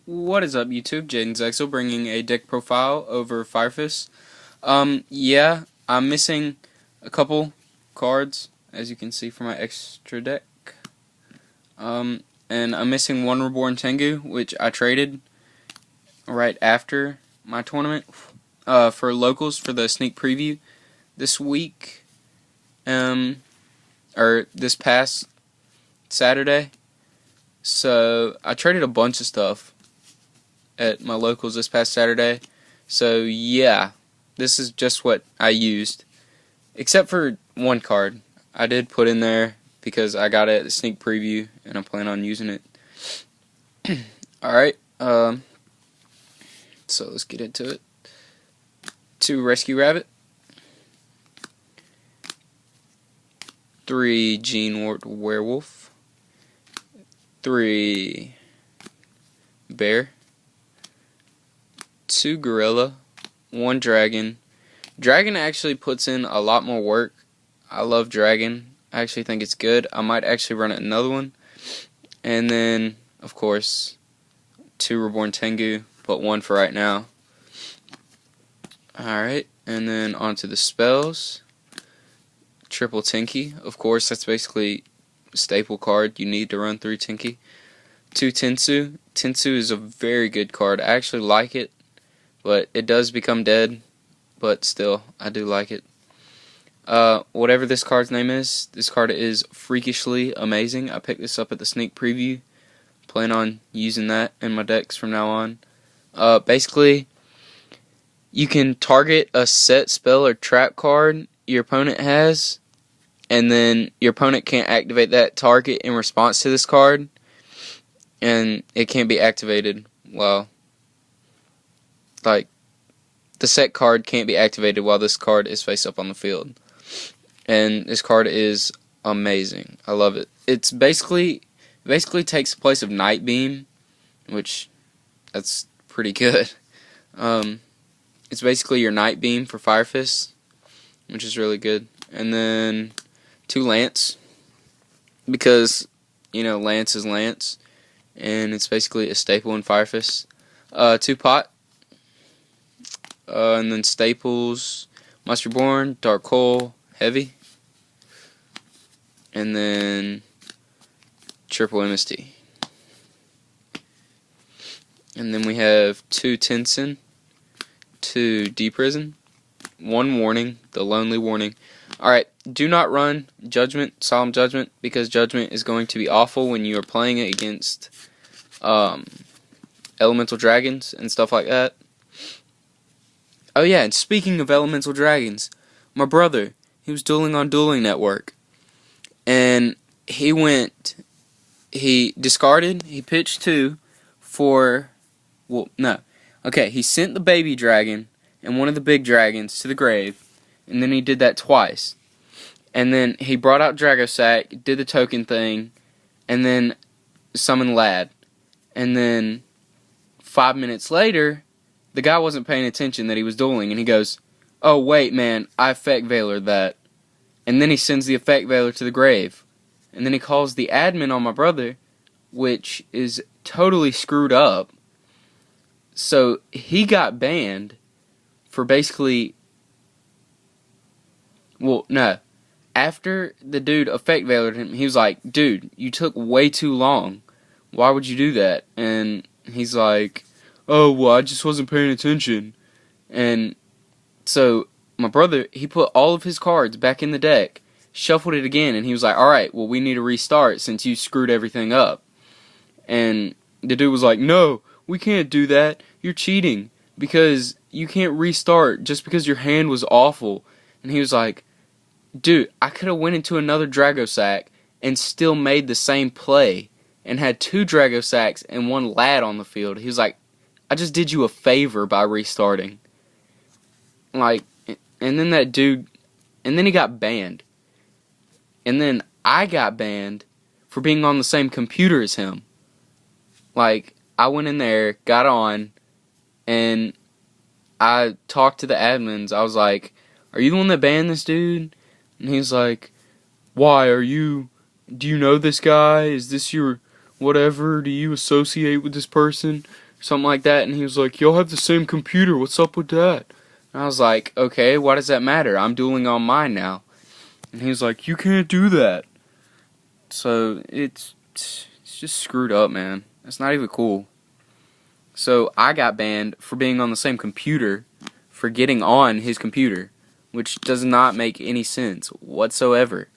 What is up, YouTube? Jaden Zexel bringing a deck profile over Firefist. Yeah, I'm missing a couple cards, as you can see from my extra deck. And I'm missing one Reborn Tengu, which I traded right after my tournament for locals for the sneak preview this week, or this past Saturday. So I traded a bunch of stuff at my locals this past Saturday. So yeah, this is just what I used, except for one card I did put in there because I got it at the sneak preview and I plan on using it. Alright, so let's get into it. 2 Rescue Rabbit, 3 Gene Wart Werewolf, 3 Bear, 2 Gorilla, 1 Dragon. Dragon actually puts in a lot more work. I love Dragon. I actually think it's good. I might actually run another one. And then, of course, 2 Reborn Tengu, but 1 for right now. Alright, and then onto the spells. Triple Tinky, of course, that's basically a staple card. You need to run 3 Tinky. 2 Tensu. Tensu is a very good card. I actually like it, but it does become dead. But still, I do like it. Whatever this card's name is, this card is freakishly amazing. I picked this up at the sneak preview. Plan on using that in my decks from now on. Basically, you can target a set spell or trap card your opponent has, and then your opponent can't activate that target in response to this card, and it can't be activated. Well, like, the set card can't be activated while this card is face up on the field. And this card is amazing. I love it. It basically takes the place of Night Beam, which that's pretty good. It's basically your Night Beam for Firefist, which is really good. And then 2 Lance, because Lance is Lance, and it's basically a staple in Firefist. 2 Pot. And then staples, Must Reborn, Dark Hole, Heavy, and then triple MST. And then we have 2 Tensen, 2 Deep Prison, 1 Warning, the Lonely Warning. Alright, do not run Judgment, Solemn Judgment, because Judgment is going to be awful when you are playing it against Elemental Dragons and stuff like that. Oh yeah, and speaking of Elemental Dragons, my brother, he was dueling on Dueling Network, and he discarded, he pitched 2 for, he sent the baby dragon and one of the big dragons to the grave, and then he did that twice, and then he brought out Dragossack, did the token thing, and then summoned Lad, and then 5 minutes later, the guy wasn't paying attention that he was dueling, and he goes, "Oh wait, man, I Effect Veiler that." And then he sends the Effect Veiler to the grave. And then he calls the admin on my brother, which is totally screwed up. So he got banned for basically, after the dude Effect Veilered him, he was like, "Dude, you took way too long. Why would you do that?" And he's like, "Oh, well, I just wasn't paying attention." And so my brother, he put all of his cards back in the deck, shuffled it again, and he was like, "Alright, well, we need to restart since you screwed everything up." And the dude was like, "No, we can't do that. You're cheating because you can't restart just because your hand was awful." And he was like, "Dude, I could have went into another Dragossack and still made the same play and had 2 Dragosacks and 1 Lad on the field." He was like, "I just did you a favor by restarting." Like, and then that dude, and then he got banned. And then I got banned for being on the same computer as him. Like, I went in there, got on, and I talked to the admins. I was like, "Are you the one that banned this dude?" And he's like, "Why, do you know this guy? Is this your whatever? Do you associate with this person?" something like that, and he was like, y'all have the same computer, what's up with that? And I was like, okay, why does that matter? I'm dueling on mine now. And he was like, you can't do that. So it's just screwed up, man. It's not even cool. So I got banned for being on the same computer, for getting on his computer, which does not make any sense whatsoever.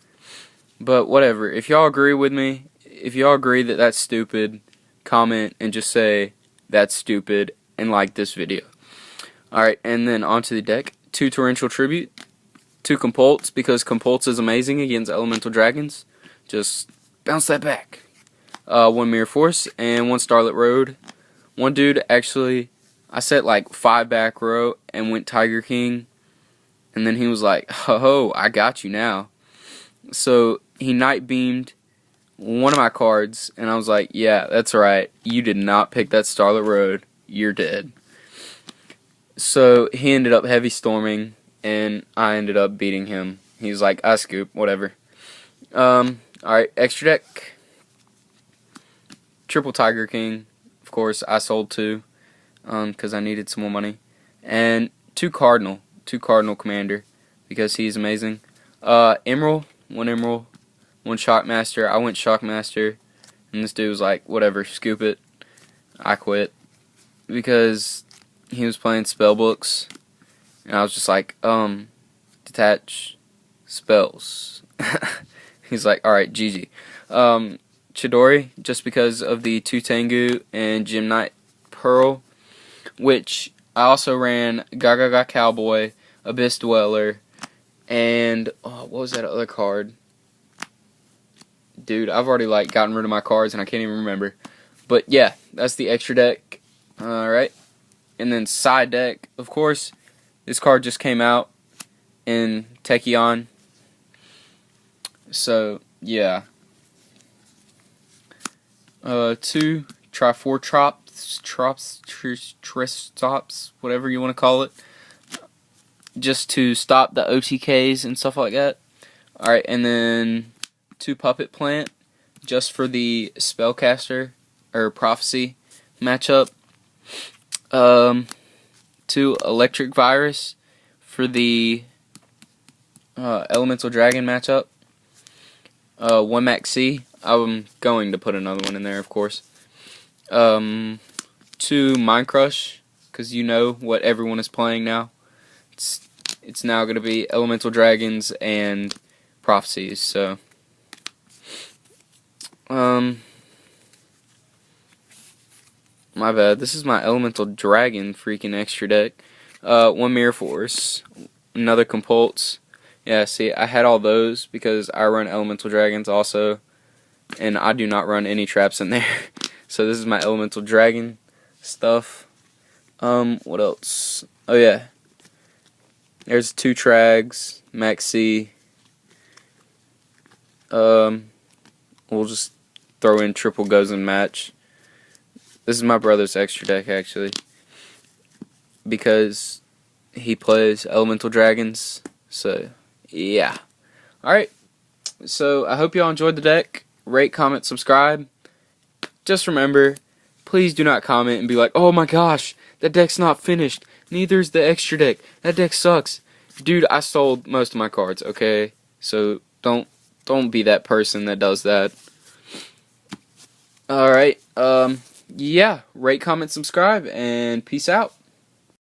But whatever, if y'all agree with me, if y'all agree that that's stupid, comment and just say that's stupid and like this video. Alright, and then onto the deck. 2 Torrential Tribute, 2 Compults, because Compults is amazing against Elemental Dragons. Just bounce that back. 1 Mirror Force, and 1 Starlit Road. One dude, actually, I set like 5 back row and went Tiger King, and then he was like, ho, I got you now. So he Night Beamed one of my cards, and I was like, yeah, that's right, you did not pick that Starlit Road, you're dead. So he ended up heavy storming, and I ended up beating him. He was like, I scoop, whatever. Alright, extra deck. Triple Tiger King, of course, I sold 2, because I needed some more money. And 2 Cardinal Commander, because he's amazing. Emerald, 1 Emerald, 1 Shockmaster. I went Shockmaster, and this dude was like, whatever, scoop it. I quit, because he was playing spellbooks, and I was just like, detach spells. He's like, alright, GG. Chidori, just because of the 2 Tengu and Gem-Knight Pearl, which I also ran Gaga Cowboy, Abyss Dweller, and what was that other card? Dude, I've already like gotten rid of my cards and I can't even remember. But yeah, that's the extra deck. Alright. And then side deck, of course, this card just came out in Techion. So, yeah. 2 Triceratops, whatever you want to call it, just to stop the OTKs and stuff like that. Alright, and then 2 Puppet Plant, just for the Spellcaster, or Prophecy matchup. 2 Electric Virus, for the Elemental Dragon matchup. 1 Maxi. I'm going to put another one in there, of course. 2 Mind Crush, because you know what everyone is playing now. It's now going to be Elemental Dragons and Prophecies, so. My bad. This is my Elemental Dragon freaking extra deck. 1 Mirror Force, another Compults. Yeah, see, I had all those because I run Elemental Dragons also, and I do not run any traps in there. So this is my Elemental Dragon stuff. What else? Oh yeah, there's 2 Trags, Maxi. We'll just throw in triple Gozen match. This is my brother's extra deck actually, because he plays Elemental Dragons. So yeah. Alright, so I hope y'all enjoyed the deck. Rate, comment, subscribe. Just remember, please do not comment and be like, oh my gosh, that deck's not finished, neither's the extra deck, that deck sucks. Dude, I sold most of my cards, okay? So don't be that person that does that. Alright, yeah, rate, comment, subscribe, and peace out.